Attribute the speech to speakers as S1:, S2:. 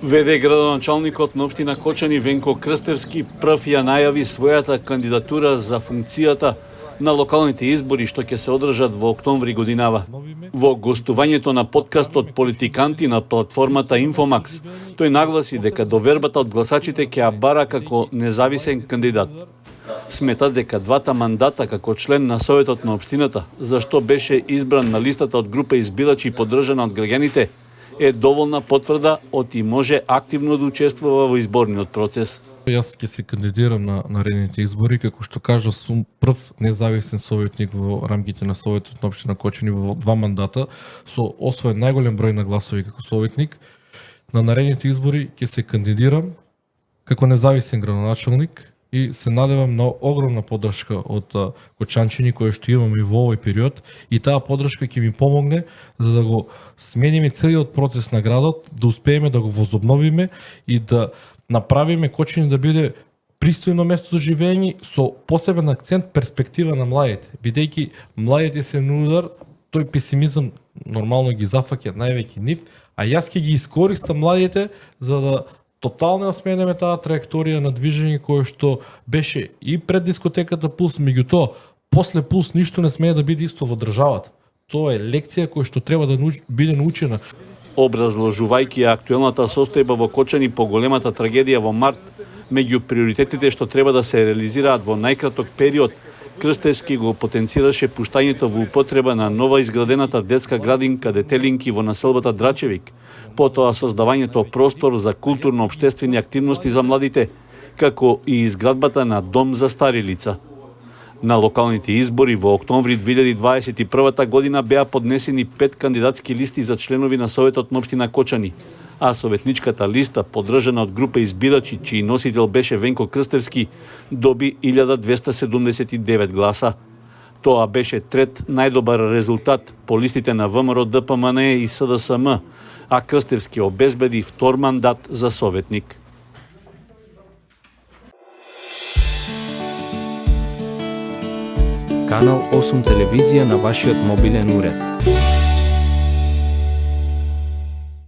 S1: ВД градоначалникот на општина Кочани Венко Крстевски прв ја најави својата кандидатура за функцијата на локалните избори што ќе се одржат во октомври годинава. Во гостувањето на подкастот Политиканти на платформата Инфомакс, тој нагласи дека довербата од гласачите ќе ја бара како независен кандидат. Смета дека двата мандата како член на Советот на општината, зашто беше избран на листата од група избирачи поддржана од граѓаните, е доволна потврда и може активно да учествува во изборниот процес.
S2: Јас ќе се кандидирам на наредните избори, како што кажа, сум прв независен советник во рамките на Советот на општина Кочани во два мандата, со освоен најголем број на гласови како советник. На наредните избори ќе се кандидирам како независен градоначалник и се надевам на огромна поддршка од кочанчани кои што имаме во овој период, и таа поддршка ќе ми помогне за да го смениме целиот процес на градот, да успееме да го возобновиме и да направиме Кочани да биде пристојно место за живење со посебен акцент перспектива на младите, бидејќи младите се на удар, тој песимизам нормално ги зафаќа највеќе нив, а јас ќе ги искористам младите за да тотално сменеме таа траекторија на движење кое што беше и пред дискотеката Пулс, меѓутоа после Пулс ништо не смее да биде исто во државата. Тоа е лекција која што треба да биде научена.
S1: Образложувајќи актуелната состојба во Кочани по големата трагедија во март, меѓу приоритетите што треба да се реализираат во најкраток период, Крстевски го потенцираше пуштањето во употреба на нова изградената детска градинка Детелинки во населбата Драчевик, потоа создавањето простор за културно-општествени активности за младите, како и изградбата на дом за стари лица. На локалните избори во октомври 2021 година беа поднесени 5 кандидатски листи за членови на Советот на општина Кочани, а советничката листа, поддржана од група избирачи, чиј носител беше Венко Крстевски, доби 1279 гласа. Тоа беше трет најдобар резултат по листите на ВМРО, ДПМН и СДСМ, а Крстевски обезбеди втор мандат за советник.
S3: Канал 8 телевизија на вашиот мобилен уред.